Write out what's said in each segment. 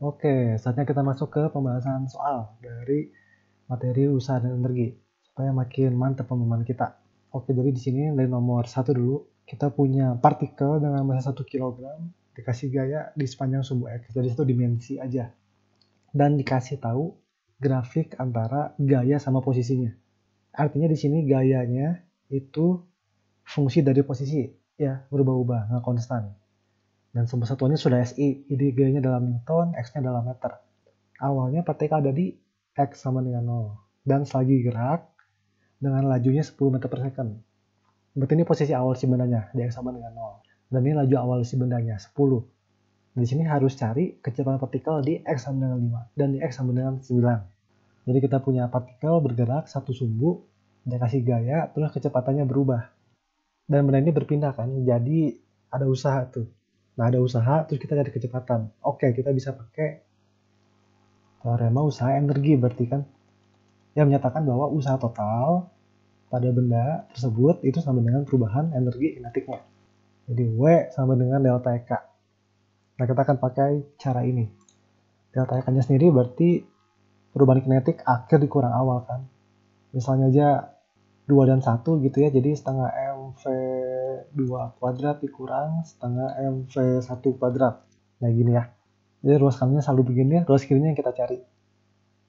Oke, saatnya kita masuk ke pembahasan soal dari materi usaha dan energi supaya makin mantap pemahaman kita. Oke, jadi di sini dari nomor 1 dulu, kita punya partikel dengan massa 1 kg dikasih gaya di sepanjang sumbu X. Jadi itu dimensi aja. Dan dikasih tahu grafik antara gaya sama posisinya. Artinya di sini gayanya itu fungsi dari posisi, ya, berubah-ubah, nggak konstan. Dan sumber satuannya sudah SI, jadi gayanya dalam Newton, X-nya dalam meter. Awalnya partikel ada di X sama dengan 0. Dan selagi gerak dengan lajunya 10 meter per second. Berarti ini posisi awal si bendanya, di X sama dengan 0. Dan ini laju awal si bendanya, 10. Di sini harus cari kecepatan partikel di X sama dengan 5 dan di X sama dengan 9. Jadi kita punya partikel bergerak satu sumbu, dia kasih gaya, terus kecepatannya berubah. Dan benda ini berpindah kan, jadi ada usaha tuh. Nah ada usaha, terus kita cari kecepatan. Oke, kita bisa pakai teorema usaha energi berarti kan, yang menyatakan bahwa usaha total pada benda tersebut itu sama dengan perubahan energi kinetiknya. Jadi W sama dengan delta EK. Nah kita akan pakai cara ini. Delta EK-nya sendiri berarti perubahan kinetik akhir dikurang awal kan. Misalnya aja 2 dan 1 gitu ya, jadi setengah MV2 kuadrat dikurang setengah MV1 kuadrat. Nah gini ya. Jadi ruas kanannya selalu begini, ruas kirinya yang kita cari.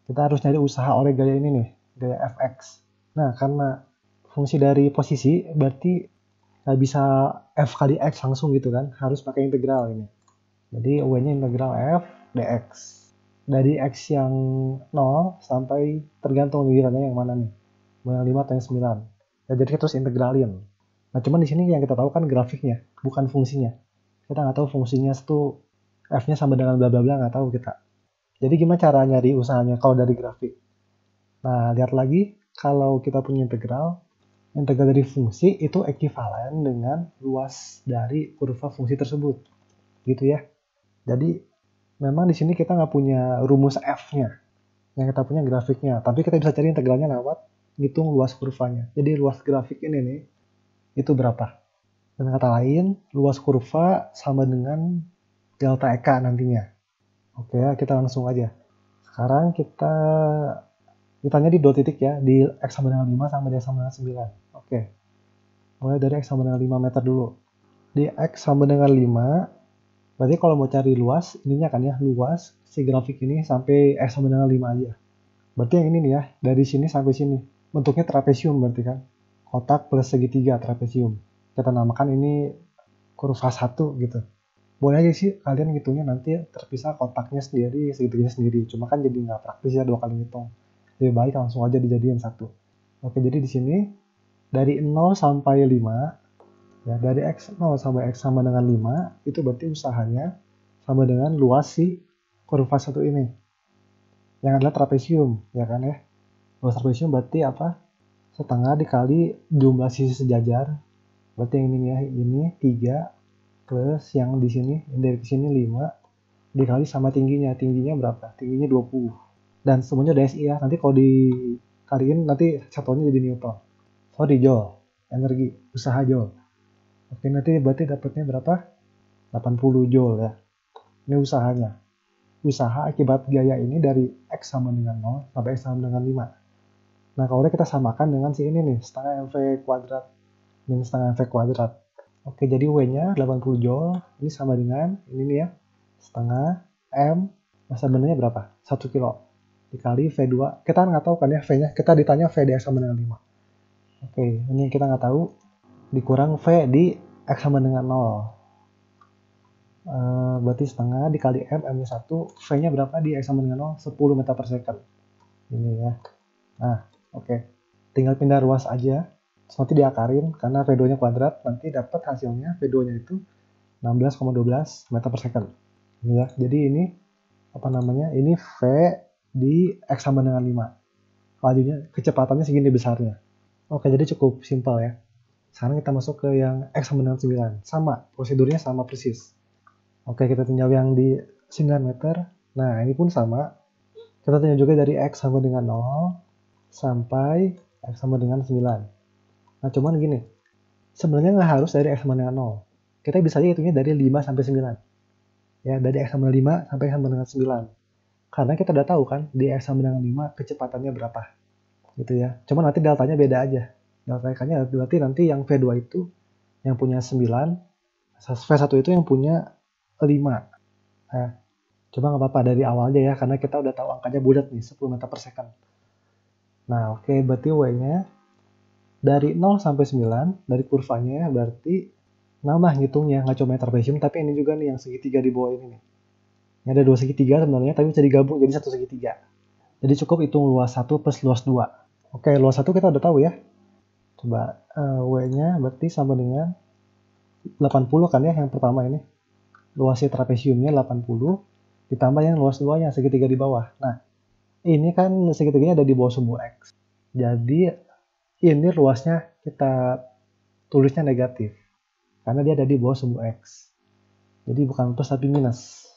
Kita harus nyari usaha oleh gaya ini nih, gaya Fx. Nah karena fungsi dari posisi berarti nggak bisa f kali x langsung gitu kan, harus pakai integral ini. Jadi w-nya integral f dx dari x yang 0 sampai tergantung gilirannya yang mana nih, mau yang 5 atau yang 9 ya, jadi kita terus integralin. Nah cuman di sini yang kita tahu kan grafiknya, bukan fungsinya. Kita nggak tahu fungsinya itu f-nya sama dengan bla bla bla, nggak tahu kita. Jadi gimana cara nyari usahanya kalau dari grafik? Nah lihat lagi, kalau kita punya integral dari fungsi itu ekivalen dengan luas dari kurva fungsi tersebut, gitu ya. Jadi memang di sini kita nggak punya rumus f-nya, yang kita punya grafiknya, tapi kita bisa cari integralnya lewat ngitung luas kurvanya. Jadi luas grafik ini nih, itu berapa? Dengan kata lain, luas kurva sama dengan delta EK nantinya. Oke, kita langsung aja. Sekarang kita ditanya di 2 titik ya, di X sama dengan 5 sama di X sama dengan 9. Oke, mulai dari X sama dengan 5 meter dulu. Di X sama dengan 5, berarti kalau mau cari luas, ininya kan ya, luas si grafik ini sampai X sama dengan 5 aja. Berarti yang ini nih ya, dari sini sampai sini. Bentuknya trapesium berarti kan. Kotak plus segitiga trapesium. Kita namakan ini kurva 1 gitu. Boleh aja sih kalian ngitungnya nanti terpisah kotaknya sendiri, segitiganya sendiri. Cuma kan jadi nggak praktis ya 2 kali ngitung. Lebih baik langsung aja dijadiin 1. Oke, jadi di sini dari 0 sampai 5, ya, dari X0 sampai X sama dengan 5, itu berarti usahanya sama dengan luas si kurva 1 ini. Yang adalah trapesium, ya kan ya. Luas trapesium berarti apa? Setengah dikali jumlah sisi sejajar. Berarti yang ini ya, ini 3 plus yang di sini, dari sini 5 dikali sama tingginya. Tingginya berapa? Tingginya 20. Dan semuanya udah SI ya. Nanti kalau dikaliin nanti satuannya jadi Newton. Sorry, Joule. Energi, usaha Joule. Oke, nanti berarti dapatnya berapa? 80 Joule ya. Ini usahanya. Usaha akibat gaya ini dari X sama dengan 0 sampai X sama dengan 5. Nah, kalau kita samakan dengan si ini nih, setengah MV kuadrat. Min setengah MV kuadrat. Oke, jadi W-nya 80 Joule. Ini sama dengan, ini nih ya, setengah M. Massa bendanya berapa? 1 kilo. Dikali V2. Kita nggak tahu kan ya V-nya. Kita ditanya V di X sama dengan 5. Oke, ini kita nggak tahu. Dikurang V di X sama dengan 0. Berarti setengah dikali M, M-nya 1, V-nya berapa di X sama dengan 0? 10 meter per second. Ini ya. Nah, oke. Tinggal pindah ruas aja. Terus nanti diakarin, karena V2-nya kuadrat, nanti dapat hasilnya V2-nya itu 16,12 meter per second. Ini ya. Jadi ini, apa namanya, ini V di X sama dengan 5. Lajunya, kecepatannya segini besarnya. Oke, jadi cukup simpel ya. Sekarang kita masuk ke yang X sama dengan 9. Sama, prosedurnya sama persis. Oke, kita tinjau yang di 9 meter. Nah, ini pun sama. Kita tinjau juga dari X sama dengan 0 sampai X sama dengan 9. Nah, cuman gini. Sebenarnya nggak harus dari X sama dengan 0. Kita bisa aja hitungnya dari 5 sampai 9. Ya, dari X sama 5 sampai X sama dengan 9. Karena kita udah tahu kan, di X sama dengan 5 kecepatannya berapa. Gitu ya. Cuma nanti deltanya beda aja. Deltanya berarti nanti yang V2 itu yang punya 9, V1 itu yang punya 5. Nah, coba nggak apa-apa dari awal aja ya, karena kita udah tahu angkanya bulat nih, 10 meter per second. Nah, oke, berarti W-nya dari 0 sampai 9, dari kurvanya berarti nambah ngitungnya, nggak cuma trapesium, tapi ini juga nih yang segitiga di bawah ini nih. Ini ada dua segitiga sebenarnya, tapi bisa digabung jadi satu segitiga. Jadi cukup hitung luas 1 plus luas 2. Oke, luas 1 kita udah tahu ya. Coba W-nya berarti sama dengan 80 kan ya, yang pertama ini. Luasnya trapesiumnya 80, ditambah yang luas 2-nya, segitiga di bawah. Nah, ini kan segitiganya ada di bawah sumbu X. Jadi, ini luasnya kita tulisnya negatif. Karena dia ada di bawah sumbu X. Jadi bukan plus tapi minus.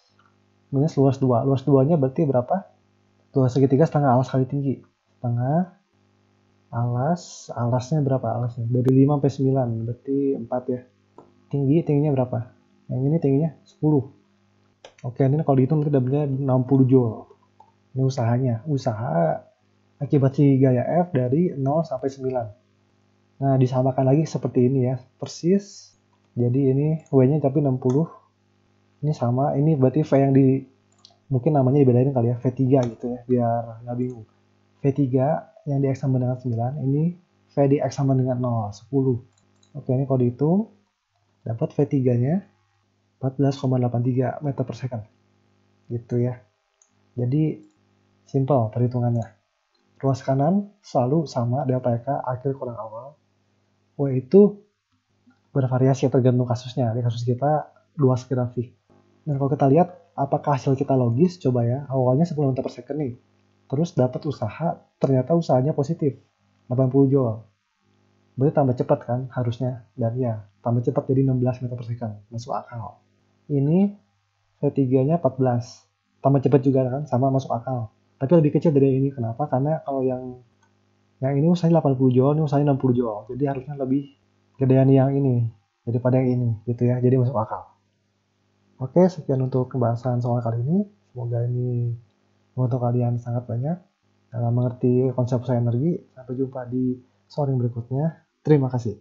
Minus luas 2. Luas 2-nya berarti berapa? Luas segitiga setengah alas kali tinggi. Setengah alasnya berapa alasnya? Dari 5 sampai 9, berarti 4 ya. Tingginya berapa? Yang ini tingginya 10. Oke, ini kalau dihitung nanti dapatnya 60 joule. Ini usahanya. Usaha akibat si gaya F dari 0 sampai 9. Nah, disamakan lagi seperti ini ya. Persis. Jadi ini W-nya tapi 60. Ini sama. Ini berarti V yang mungkin namanya dibedain kali ya. V3 gitu ya. Biar nggak bingung. V3 yang di X sama dengan 9. Ini V di X sama dengan 0. 10. Oke, ini kalau dihitung. Dapat V3-nya 14,83 meter per second. Gitu ya. Jadi simple perhitungannya. Ruas kanan selalu sama delta EK akhir kurang awal. W itu bervariasi tergantung kasusnya. Di kasus kita luas grafik. Dan kalau kita lihat apakah hasil kita logis, coba ya. Awalnya 10 meter per second nih. Terus dapat usaha, ternyata usahanya positif. 80 joule. Berarti tambah cepat kan harusnya. Dan ya, tambah cepat jadi 16 meter per second. Masuk akal. Ini V3-nya 14. Tambah cepat juga kan, sama masuk akal. Tapi lebih kecil dari ini. Kenapa? Karena kalau yang ini usahanya 80 joule, ini usahanya 60 joule. Jadi harusnya lebih gedean yang ini daripada yang ini gitu ya. Jadi masuk akal. Oke, sekian untuk pembahasan soal kali ini. Semoga ini membantu kalian sangat banyak dalam mengerti konsep usaha energi. Sampai jumpa di soal yang berikutnya. Terima kasih.